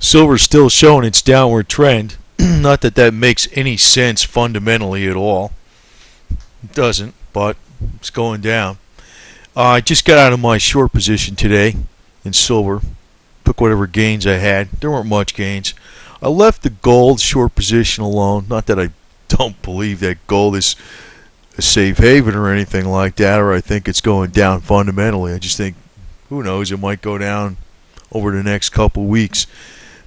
Silver's still showing its downward trend. Not that that makes any sense fundamentally at all. It doesn't, but it's going down. I just got out of my short position today in silver. Took whatever gains I had. There weren't much gains. I left the gold short position alone. Not that I don't believe that gold is a safe haven or anything like that, or I think it's going down fundamentally. I just think, who knows, it might go down over the next couple weeks.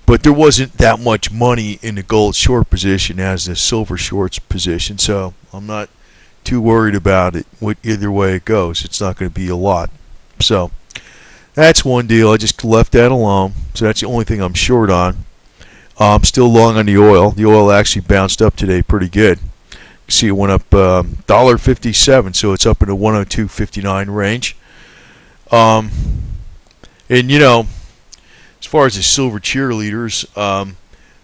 But there wasn't that much money in the gold short position as the silver shorts position, so I'm not too worried about it. Either way it goes, it's not going to be a lot. So that's one deal. I just left that alone. So that's the only thing I'm short on. I'm still long on the oil. The oil actually bounced up today pretty good. You see it went up $1.57, so it's up in the 102.59 range. And you know, as far as the silver cheerleaders,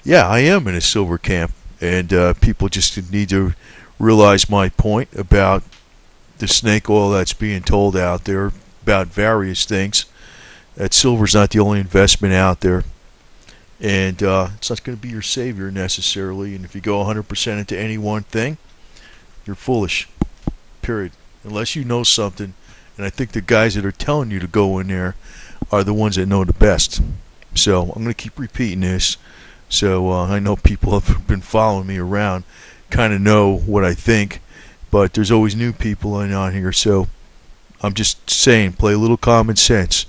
yeah, I am in a silver camp, and people just need to realize my point about the snake oil that's being told out there about various things. That silver's not the only investment out there, and it's not going to be your savior necessarily. And if you go 100% into any one thing, you're foolish, period, unless you know something. And I think the guys that are telling you to go in there are the ones that know the best. So I'm going to keep repeating this. So I know people have been following me around, kind of know what I think, but there's always new people on here. So I'm just saying, play a little common sense.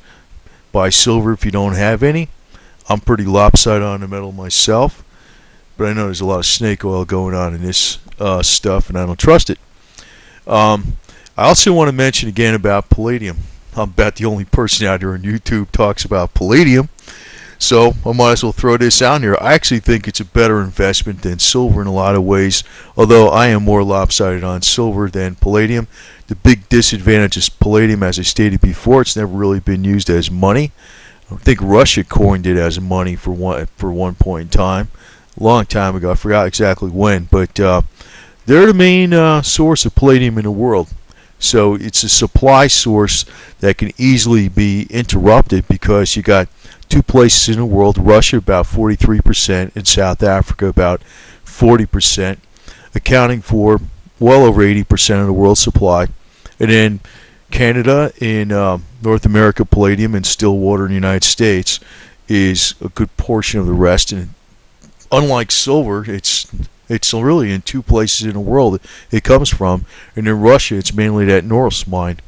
Buy silver if you don't have any. I'm pretty lopsided on the metal myself, but I know there's a lot of snake oil going on in this stuff, and I don't trust it. I also want to mention again about palladium. I'm about the only person out here on YouTube talks about palladium, so I might as well throw this out here. I actually think it's a better investment than silver in a lot of ways, although I am more lopsided on silver than palladium. The big disadvantage is palladium, as I stated before, it's never really been used as money. I think Russia coined it as money for one point in time, a long time ago. I forgot exactly when, but they're the main source of palladium in the world. So it's a supply source that can easily be interrupted because you got two places in the world, Russia about 43% and South Africa about 40%, accounting for well over 80% of the world's supply. And then Canada in North America, palladium, and Stillwater in the United States is a good portion of the rest. And unlike silver, it's really in two places in the world it comes from. And in Russia, it's mainly that Norilsk mine.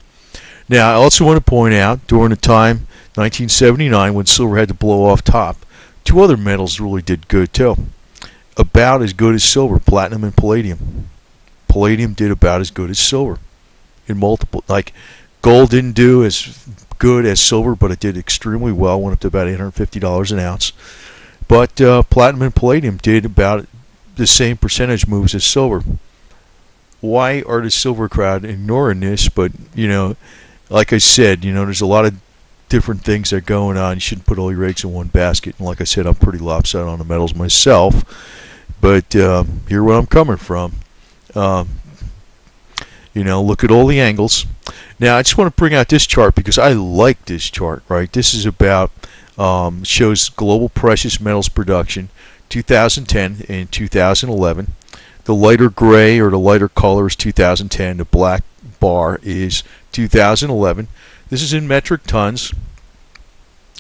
Now, I also want to point out, during the time, 1979, when silver had to blow off top, two other metals really did good too. About as good as silver, platinum and palladium. Palladium did about as good as silver in multiple. Like, gold didn't do as good as silver, but it did extremely well, went up to about $850 an ounce. But platinum and palladium did about the same percentage moves as silver. Why are the silver crowd ignoring this? But, you know, like I said, you know, there's a lot of different things that are going on. You shouldn't put all your eggs in one basket. And like I said, I'm pretty lopsided on the metals myself. But hear where I'm coming from. You know, look at all the angles. Now, I just want to bring out this chart because I like this chart, right? This is about, shows global precious metals production, 2010 and 2011. The lighter gray or the lighter color is 2010. The black bar is 2011. This is in metric tons.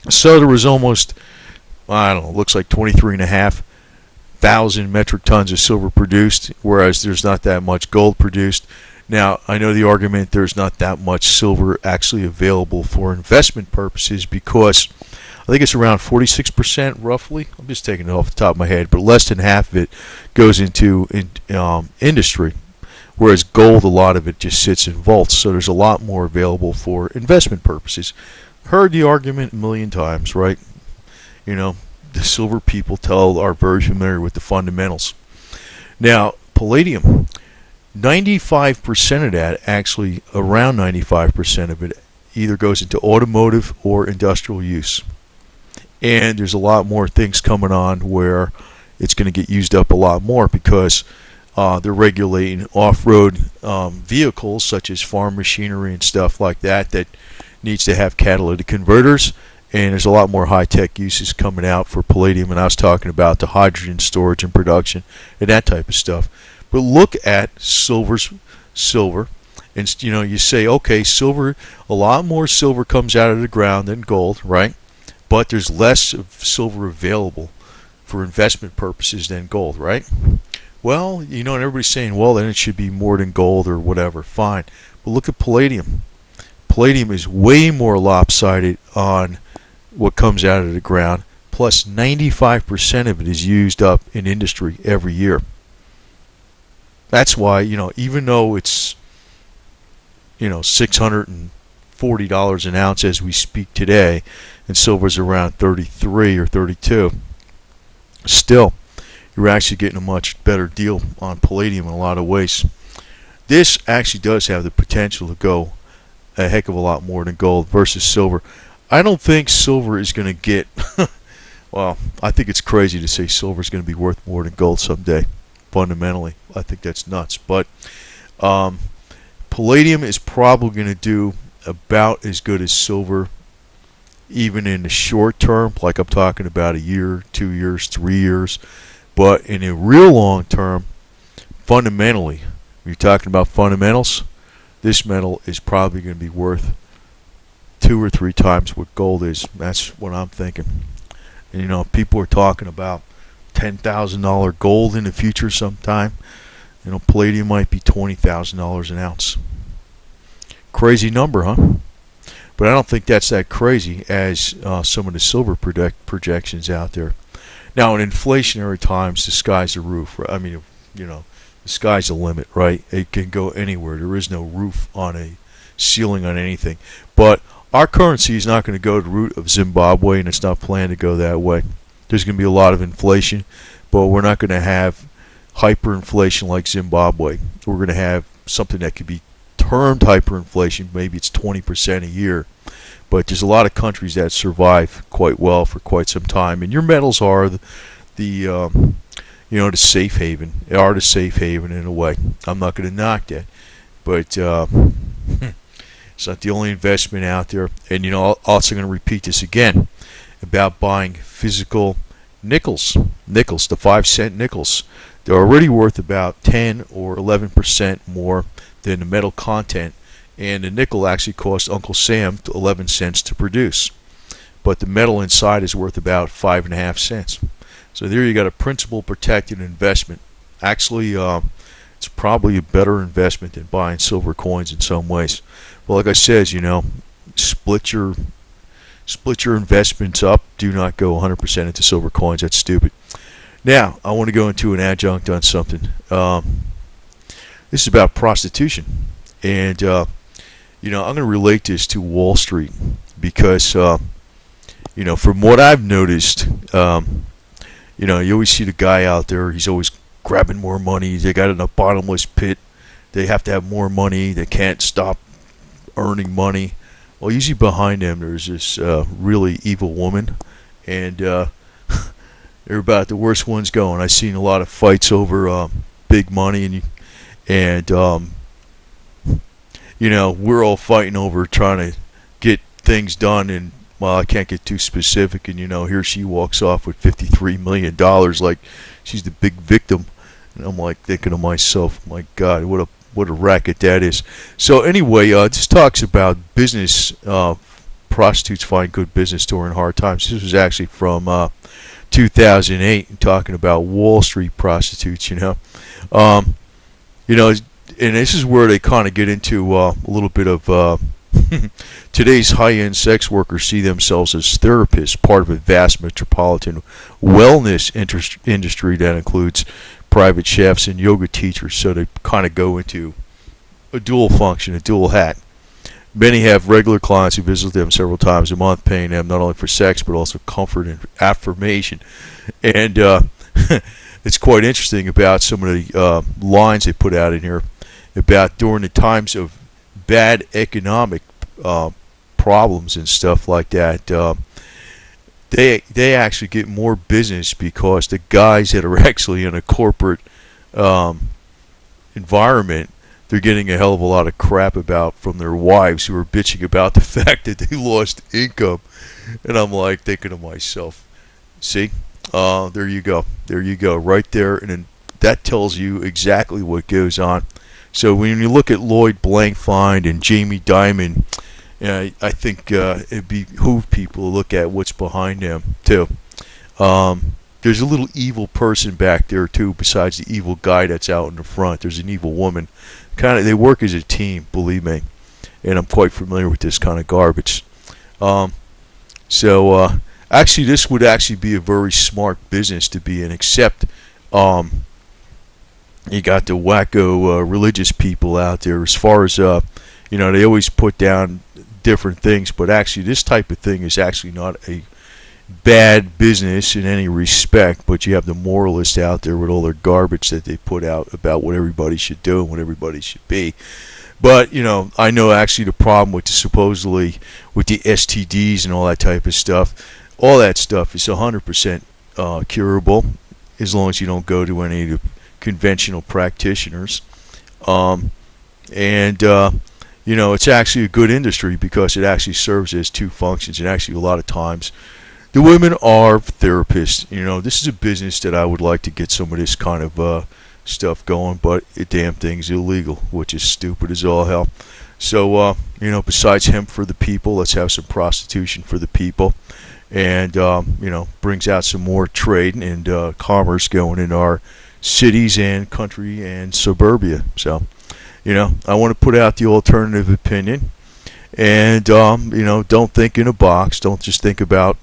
So there was almost, I don't know, looks like 23,500 metric tons of silver produced, whereas there's not that much gold produced. Now, I know the argument there's not that much silver actually available for investment purposes because I think it's around 46% roughly. I'm just taking it off the top of my head, but less than half of it goes into industry, whereas gold, a lot of it just sits in vaults. So there's a lot more available for investment purposes. Heard the argument a million times, right? You know, the silver people are very familiar with the fundamentals. Now, palladium, 95% of that, actually around 95% of it, either goes into automotive or industrial use. And there's a lot more things coming on where it's going to get used up a lot more because they're regulating off-road vehicles such as farm machinery and stuff like that that needs to have catalytic converters. and there's a lot more high-tech uses coming out for palladium, and I was talking about the hydrogen storage and production and that type of stuff. But look at silver, and you say, okay, silver, a lot more silver comes out of the ground than gold, right? But there's less of silver available for investment purposes than gold, right? Well, and everybody's saying, well, then it should be more than gold or whatever. Fine. But look at palladium. Palladium is way more lopsided on what comes out of the ground. Plus, 95% of it is used up in industry every year. That's why, even though it's, $640 an ounce as we speak today, and silver's around 33 or 32, still, you're actually getting a much better deal on palladium in a lot of ways. This actually does have the potential to go a heck of a lot more than gold versus silver. I don't think silver is going to get, well, I think it's crazy to say silver is going to be worth more than gold someday, fundamentally. I think that's nuts. But palladium is probably going to do about as good as silver, even in the short term, like I'm talking about a year, 2 years, 3 years. But in a real long term, fundamentally, when you're talking about fundamentals, this metal is probably going to be worth 2 or 3 times what gold is. That's what I'm thinking. And people are talking about $10,000 gold in the future sometime. Palladium might be $20,000 an ounce. Crazy number, huh? But I don't think that's that crazy as some of the silver projections out there. Now, in inflationary times, the sky's the roof. I mean, the sky's the limit, right? It can go anywhere. There is no roof on a ceiling on anything. But our currency is not going to go the route of Zimbabwe, and it's not planned to go that way. There's going to be a lot of inflation, but we're not going to have hyperinflation like Zimbabwe. We're going to have something that could be termed hyperinflation. Maybe it's 20% a year. But there's a lot of countries that survive quite well for quite some time, and your metals are the safe haven. They are the safe haven in a way. I'm not going to knock that, but it's not the only investment out there. And I'm also going to repeat this again about buying physical nickels, the 5-cent nickels. They're already worth about 10 or 11% more than the metal content. And the nickel actually cost Uncle Sam 11 cents to produce. But the metal inside is worth about 5.5 cents. So there you got a principal protected investment. Actually, it's probably a better investment than buying silver coins in some ways. But like I said, split your investments up. Do not go 100% into silver coins. That's stupid. Now, I want to go into an adjunct on something. This is about prostitution. And I'm going to relate this to Wall Street because, from what I've noticed, you always see the guy out there. He's always grabbing more money. They got in a bottomless pit. They have to have more money. They can't stop earning money. Well, usually behind them there's this really evil woman, and they're about the worst ones going. I've seen a lot of fights over big money, and we're all fighting over trying to get things done, and well, I can't get too specific, and here she walks off with $53 million like she's the big victim, and I'm like thinking to myself, my God, what a racket that is. So anyway, this talks about business. Prostitutes find good business during hard times. This was actually from 2008, talking about Wall Street prostitutes. And this is where they kind of get into a little bit of today's high-end sex workers see themselves as therapists, part of a vast metropolitan wellness industry that includes private chefs and yoga teachers. So they kind of go into a dual function, a dual hat. Many have regular clients who visit them several times a month, paying them not only for sex but also comfort and affirmation. And it's quite interesting about some of the lines they put out in here about during the times of bad economic problems and stuff like that. They actually get more business because the guys that are actually in a corporate environment they're getting a hell of a lot of crap about from their wives who are bitching about the fact that they lost income. And I'm like thinking to myself, see, there you go. There you go. Right there. And then that tells you exactly what goes on. So when you look at Lloyd Blankfein and Jamie Dimon, I think it behoove people to look at what's behind them, too. There's a little evil person back there, too, besides the evil guy that's out in the front. There's an evil woman. They work as a team, believe me. And I'm quite familiar with this kind of garbage. Actually, this would actually be a very smart business to be in, except you got the wacko religious people out there. As far as, they always put down different things, but actually this type of thing is actually not a bad business in any respect, but you have the moralists out there with all their garbage that they put out about what everybody should do and what everybody should be. But, I know actually the problem with supposedly with the STDs and all that type of stuff, all that stuff is 100% curable as long as you don't go to any of the conventional practitioners. It's actually a good industry because it actually serves as two functions, and actually a lot of times the women are therapists. This is a business that I would like to get some of this kind of stuff going, but the damn thing's illegal, which is stupid as all hell. So, besides hemp for the people, let's have some prostitution for the people, and, brings out some more trade and commerce going in our cities and country and suburbia. So, I want to put out the alternative opinion, and, don't think in a box. Don't just think about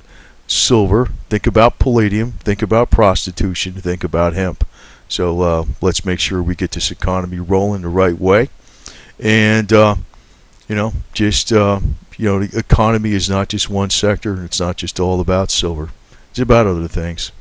silver. Think about palladium. Think about prostitution. Think about hemp. So let's make sure we get this economy rolling the right way. And, the economy is not just one sector. It's not just all about silver. It's about other things.